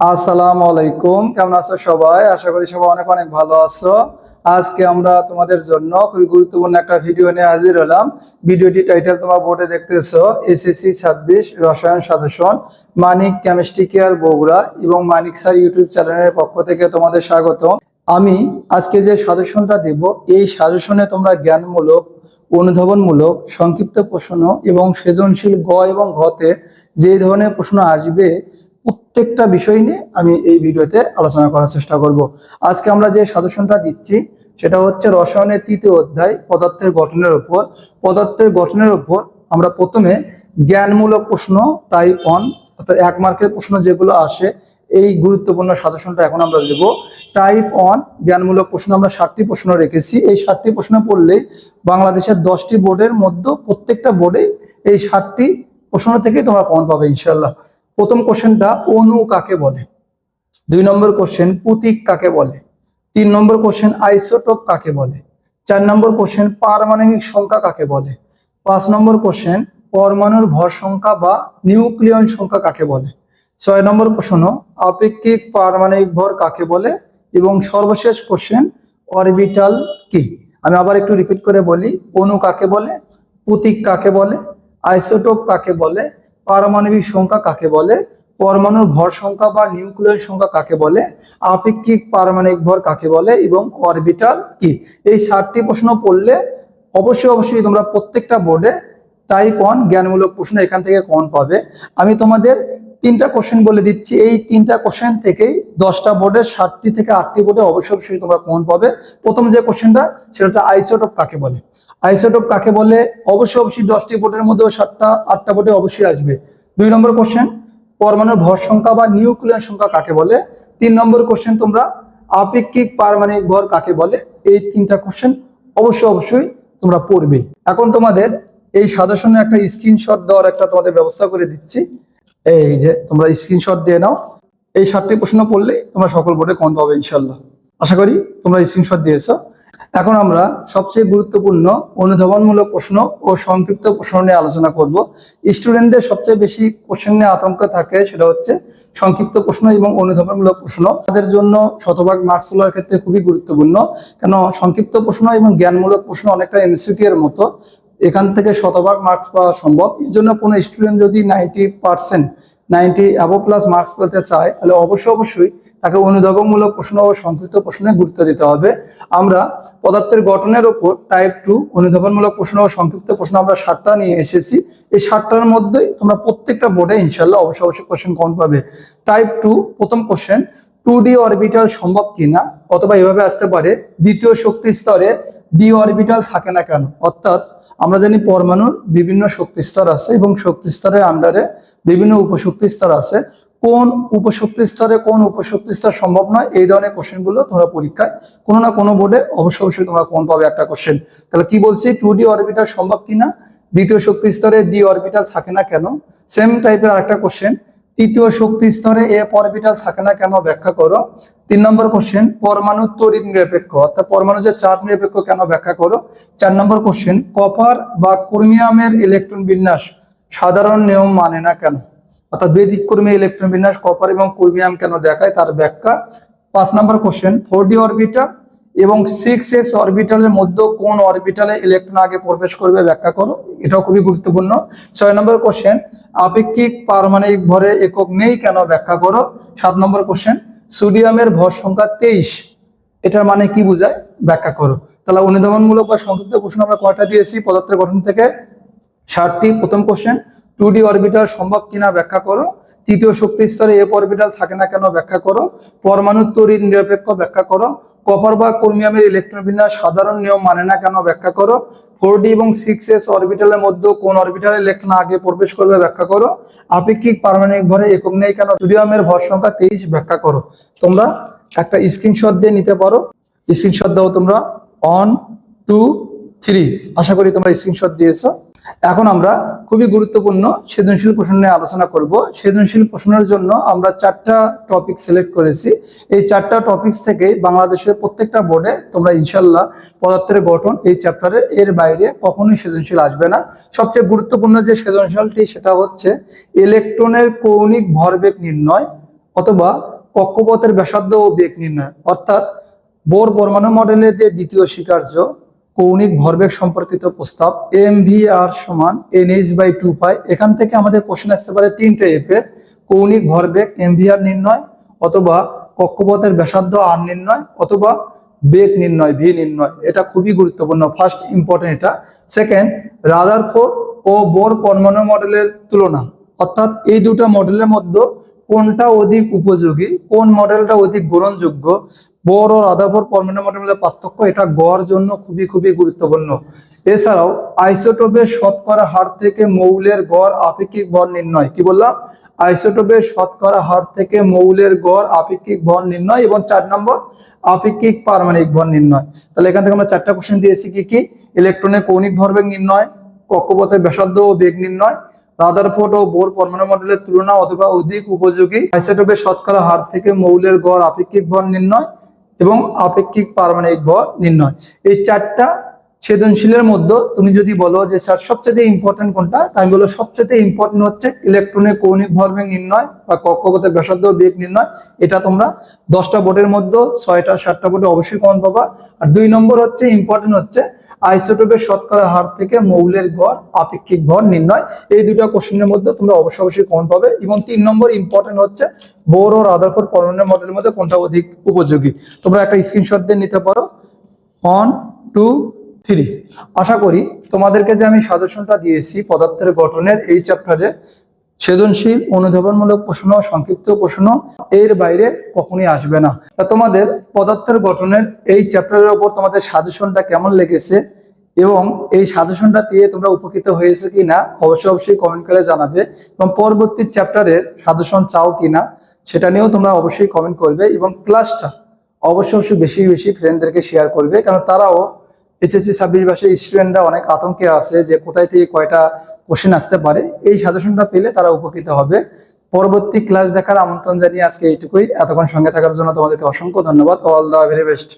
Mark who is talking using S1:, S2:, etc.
S1: আসসালামু আলাইকুম, কেমন আছো সবাই? আশা করি সবাই অনেক অনেক ভালো আছো। আজকে আমরা তোমাদের জন্য খুবই গুরুত্বপূর্ণ একটা ভিডিও নিয়ে হাজির হলাম। ভিডিওটি টাইটেল তোমার বোর্ডে দেখতেছো, এসএসসি 26 রসায়ন সাজেশন, মানিক কেমিস্ট্রি কেয়ার বগুড়া এবং মানিক স্যার ইউটিউব চ্যানেলের পক্ষ থেকে তোমাদের স্বাগত। আমি আজকে যে সাজেশনটা দেব, এই সাজেশনে তোমরা জ্ঞানমূলক, অনুধাবনমূলক, সংক্ষিপ্ত প্রশ্ন এবং সৃজনশীল গ এবং ঘতে যে ধরনের প্রশ্ন আসবে প্রত্যেকটা বিষয় নিয়ে আমি এই ভিডিওতে আলোচনা করার চেষ্টা করব। আজকে আমরা যে সাজেশনটা দিচ্ছি সেটা হচ্ছে রসায়নের তৃতীয় অধ্যায় পদার্থের গঠনের উপর। পদার্থের গঠনের উপর আমরা প্রথমে জ্ঞানমূলক প্রশ্ন টাইপ 1 অর্থাৎ 1 মার্কের প্রশ্ন যেগুলো আসে, এই গুরুত্বপূর্ণ সাজেশনটা এখন আমরা দেব। টাইপ 1 জ্ঞানমূলক প্রশ্ন আমরা 60টি প্রশ্ন রেখেছি। এই 60টি প্রশ্ন পড়লেই বাংলাদেশের 10টি বোর্ডের মধ্যে প্রত্যেকটা বোর্ডে এই 60টি প্রশ্ন থেকে তোমরা কমন পাবে ইনশাল্লাহ। প্রথম কোশ্চেনটা অণু কাকে বলে, 2 নম্বর কোশ্চেন প্রতীক কাকে বলে, 3 নম্বর কোশ্চেন আইসোটোপ কাকে বলে, 4 নম্বর কোশ্চেন পারমাণবিক সংখ্যা কাকে বলে, 5 নম্বর কোশ্চেন পরমাণুর ভর সংখ্যা বা নিউক্লিয়ন সংখ্যা কাকে বলে, 6 নম্বর প্রশ্ন আপেক্ষিক পারমাণবিক ভর কাকে বলে এবং সর্বশেষ কোশ্চেন অরবিটাল কি। আমি আবার একটু রিপিট করে বলি, অণু কাকে বলে, প্রতীক কাকে বলে, আইসোটোপ কাকে বলে, পারমাণবিক সংখ্যা কাকে বলে, পরমাণুর ভর সংখ্যা বা নিউক্লিয়র সংখ্যা কাকে বলে, আপেক্ষিক পারমাণবিক ভর কাকে বলে এবং অরবিটাল কি। এই 60টি প্রশ্ন পড়লে অবশ্যই তোমরা প্রত্যেকটা বোর্ডে টাইপ 1 জ্ঞানমূলক প্রশ্ন এখান থেকে কমন পাবে। আমি তোমাদের 3টা কোশ্চেন বলে দিচ্ছি, এই 3টা কোশ্চেন থেকেই 10টা বোর্ডে 7টি থেকে 8টি বোর্ডে অবশ্যই তোমরা কমন পাবে। প্রথম যে কোশ্চেনটা সেটা হচ্ছে আইসোটোপ কাকে বলে। আইসোটোপ কাকে বলে অবশ্যই 10টি বোর্ডের মধ্যে 7টা 8টা বোর্ডে অবশ্যই আসবে। 2 নম্বর কোশ্চেন পরমাণুর ভর সংখ্যা বা নিউক্লিয়র সংখ্যা কাকে বলে। 3 নম্বর কোশ্চেন তোমরা আপেক্ষিক পারমাণবিক ভর কাকে বলে। এই 3টা কোশ্চেন অবশ্যই তোমরা পড়বে। এখন তোমাদের এই সাজেশনে একটা স্ক্রিনশট দেওয়ার একটা তোমাদের ব্যবস্থা করে দিচ্ছি। এই যে তোমরা স্ক্রিনশট দিয়ে নাও। এই 7টি প্রশ্ন পড়লে তোমরা সকল বোর্ডে কমন পাবে ইনশাল্লাহ। আশা করি তোমরা স্ক্রিনশট দিয়েছো। এখন আমরা সবচেয়ে গুরুত্বপূর্ণ অনুধাবনমূলক প্রশ্ন ও সংক্ষিপ্ত প্রশ্ন নিয়ে আলোচনা করব। স্টুডেন্টদের সবচেয়ে বেশি কোশ্চেন নিয়ে আতঙ্ক থাকে, সেটা হচ্ছে সংক্ষিপ্ত প্রশ্ন এবং অনুধাবনমূলক প্রশ্ন। তাদের জন্য শতভাগ মার্কস তোলার ক্ষেত্রে খুবই গুরুত্বপূর্ণ, কেন সংক্ষিপ্ত প্রশ্ন এবং জ্ঞানমূলক প্রশ্ন অনেকটা এমসিকিউ এর মতো, এখান থেকে শতভাগ মার্কস পাওয়া সম্ভব। এই জন্য কোনো স্টুডেন্ট যদি 90 অ্যাবভ প্লাস মার্কস পেতে চায় তাহলে অবশ্যই তাকে অনুধাবনমূলক প্রশ্ন ও সংক্ষিপ্ত প্রশ্নে গুরুত্ব দিতে হবে। আমরা পদার্থের গঠনের উপর টাইপ 2 অনুধাবনমূলক প্রশ্ন ও সংক্ষিপ্ত প্রশ্ন আমরা 7টা নিয়ে এসেছি। এই 7টার মধ্যেই তোমরা প্রত্যেকটা বোর্ডে ইনশাল্লাহ অবশ্যই কোশ্চেন কমন পাবে। টাইপ 2 প্রথম কোশ্চেন 2D অরবিটাল সম্ভব কিনা, অথবা এভাবে আসতে পারে দ্বিতীয় শক্তি স্তরে ডি অরবিটাল থাকে না কেন। অর্থাৎ আমরা জানি পরমাণুর বিভিন্ন শক্তি স্তর আছে এবং শক্তি স্তরের আন্ডারে বিভিন্ন উপশক্তি স্তর আছে। কোন উপশক্তি স্তরে কোন উপশক্তি স্তর সম্ভব নয়, এই ধরনের কোশ্চেন গুলো তোমরা পরীক্ষায় কোনো না কোনো বোর্ডে অবশ্যই তোমরা কোন পাবে একটা কোশ্চেন। তাহলে কি বলছি, 2D অরবিটাল সম্ভব কিনা, দ্বিতীয় শক্তি স্তরে ডি অরবিটাল থাকে না কেন। সেম টাইপের আরেকটা কোশ্চেন, তৃতীয় শক্তি স্তরে এফ অরবিটাল থাকে না কেন, ব্যাখ্যা করো। 3 নম্বর কোশ্চেন পরমাণু তড়িৎ নিরপেক্ষ অর্থাৎ পরমাণু যে চার্জ নিরপেক্ষ কেন, ব্যাখ্যা করো। 4 নম্বর কোশ্চেন কপার বা ক্রোমিয়ামের ইলেকট্রন বিন্যাস সাধারণ নিয়ম মানে না কেন, অর্থাৎ ব্যতিক্রমী ইলেকট্রন বিন্যাস কপার এবং ক্রোমিয়াম কেন দেখায়, তার ব্যাখ্যা। 5 নম্বর কোশ্চেন 4D অরবিটাল এবং 6s অরবিটালের মধ্যে কোন অরবিটালে ইলেকট্রন আগে প্রবেশ করবে, ব্যাখ্যা করো। এটাও খুবই গুরুত্বপূর্ণ। 6 নম্বর কোশ্চেন আপেক্ষিক পারমাণবিক ভরের একক নেই কেন, ব্যাখ্যা করো। 7 নম্বর কোশ্চেন সোডিয়ামের ভর সংখ্যা 23, এটার মানে কি বোঝায়, ব্যাখ্যা করো। তাহলে অনুধাবনমূলক বা সংক্ষিপ্ত প্রশ্ন আমরা কয়টা দিয়েছি পদার্থের গঠন থেকে, 7টি। প্রথম কোশ্চেন 2D অরবিটাল সম্ভব কিনা, ব্যাখ্যা করো। তৃতীয় শক্তি স্তরে এফ অরবিটাল থাকে না কেন, ব্যাখ্যা করো। পরমাণুর তড়িৎ নিরপেক্ষ, ব্যাখ্যা করো। কপার বা ক্রোমিয়ামের ইলেকট্রন বিন্যাস সাধারণ নিয়ম মানে না কেন, ব্যাখ্যা করো। 4D এবং 6s অরবিটালের মধ্যে কোন অরবিটালে ইলেকট্রন আগে প্রবেশ করবে, ব্যাখ্যা করো। আপেক্ষিক পারমাণবিক ভরে একক নেই কেন, সোডিয়ামের ভর সংখ্যা 23, ব্যাখ্যা করো। তোমরা একটা স্ক্রিনশট দিয়ে নিতে পারো। স্ক্রিনশট দাও তোমরা 1 2 3। আশা করি তোমরা স্ক্রিনশট দিয়েছো। এখন আমরা খুবই গুরুত্বপূর্ণ সৃজনশীল প্রশ্ন নিয়ে আলোচনা করব। সৃজনশীল প্রশ্নের জন্য আমরা 4টা টপিক সিলেক্ট করেছি। এই 4টা টপিকস থেকে বাংলাদেশের প্রত্যেকটা বোর্ডে তোমরা ইনশাল্লাহ পদার্থের গঠন এই চ্যাপ্টারে এর বাইরে কখনোই সৃজনশীল আসবে না। সবচেয়ে গুরুত্বপূর্ণ যে সৃজনশীলটি সেটা হচ্ছে ইলেকট্রনের কৌণিক ভরবেগ নির্ণয়, অথবা কক্ষপথের ব্যাসার্ধ ও বেগ নির্ণয়। অর্থাৎ বোর পরমাণু মডেলের যে দ্বিতীয় স্বীকার্য কৌণিক ভরবেগ সম্পর্কিত প্রস্তাব mvr সমান nh/2 এখান থেকে আমাদের কোশ্চেন আসতে পারে তিন টাইপের, কৌণিক ভরবেগ mvr নির্ণয়, অথবা কক্ষপথের ব্যাসার্ধ r নির্ণয়, অথবা বেগ নির্ণয় v নির্ণয়। এটা খুবই গুরুত্বপূর্ণ, ফার্স্ট ইম্পর্টেন্ট এটা। সেকেন্ড, রাদারফোর্ড ও বোর পরমাণু মডেলের তুলনা, অর্থাৎ এই দুটো মডেলের মধ্যে কোনটা অধিক উপযোগী, কোন মডেলটা অধিক গ্রহণযোগ্য, বোর ও রাদারফোর্ড পরমাণু মডেলের পার্থক্য, এটা গড় জন্য খুবই গুরুত্বপূর্ণ। এছাড়াও আইসোটোপের শতকরা হার থেকে মৌলের গড় আপেক্ষিক ভর নির্ণয়। কি বললাম? আইসোটোপের শতকরা হার থেকে মৌলের গড় আপেক্ষিক ভর নির্ণয়। এবং 4 নম্বর, আপেক্ষিক পারমাণবিক ভর নির্ণয়। তাহলে এখান থেকে আমরা 4টা কোশ্চেন দিয়েছি। কি? ইলেকট্রনের কৌণিক ভরবেগ নির্ণয়, কক্ষপথের ব্যাসার্ধ ও বেগ নির্ণয়, রাদারফোর্ড ও বোর পরমাণু মডেলের তুলনা অথবা অধিক উপযোগী, আইসোটোপের শতকরা হার থেকে মৌলের গড় আপেক্ষিক ভর নির্ণয় এবং আপেক্ষিক পারমাণবিক ভর নির্ণয়। এই 4টা ছেদনশীলের মধ্যে তুমি যদি বলো যে স্যার সবচেয়ে ইম্পর্টেন্ট কোনটা, তাই বলো সবচেয়ে ইম্পর্টেন্ট হচ্ছে ইলেকট্রনের কৌণিক ভরবেগ নির্ণয় বা কক্ষপথের ব্যাসার্ধ ও বেগ নির্ণয়। এটা তোমরা 10টা বোর্ডের মধ্যে 6টা 7টা বোর্ডে অবশ্যই কমন পাবা। আর 2 নম্বর হচ্ছে ইম্পর্টেন্ট হচ্ছে আইসোটোপের শতকরা হার থেকে মৌলের গড় আপেক্ষিক ভর নির্ণয়। এই দুটো কোশ্চেনের মধ্যে তোমরা অবশ্যই কমন পাবে। এবং 3 নম্বর ইম্পর্টেন্ট হচ্ছে বোর ও রাদারফোর্ড পরমাণু মডেলের মধ্যে কোনটা অধিক উপযোগী। তোমরা একটা স্ক্রিনশট দিয়ে নিতে পারো। 1 2 3। আশা করি তোমাদেরকে যে আমি সাজেশনটা দিয়েছি পদার্থের গঠনের এই চ্যাপ্টারে সৃজনশীল, অনুধাবনমূলক প্রশ্ন, সংক্ষিপ্ত প্রশ্ন এর বাইরে কখনোই আসবে না। তা তোমাদের পদার্থের গঠনের এই চ্যাপ্টারের উপর তোমাদের সাজেশনটা কেমন লেগেছে এবং এই সাজেশনটা পেয়ে তোমরা উপকৃত হয়েছে কিনা অবশ্যই কমেন্ট করে জানাবে। এবং পরবর্তী চ্যাপ্টারের সাজেশন চাও কিনা সেটা নিয়েও তোমরা অবশ্যই কমেন্ট করবে। এবং ক্লাসটা অবশ্যই বেশি ফ্রেন্ডদেরকে শেয়ার করবে, কারণ তারাও এইচএসসি 26 বর্ষের স্টুডেন্টরা অনেক আতঙ্কে আছে যে কোথায় থেকে কয়টা কোশ্চেন আসতে পারে। এই সাজেশনটা পেলে তারা উপকৃত হবে। পরবর্তী ক্লাস দেখার আমন্ত্রণ জানিয়ে আজকে এইটুকুই। এতক্ষণ সঙ্গে থাকার জন্য তোমাদেরকে অসংখ্য ধন্যবাদ। All the very best.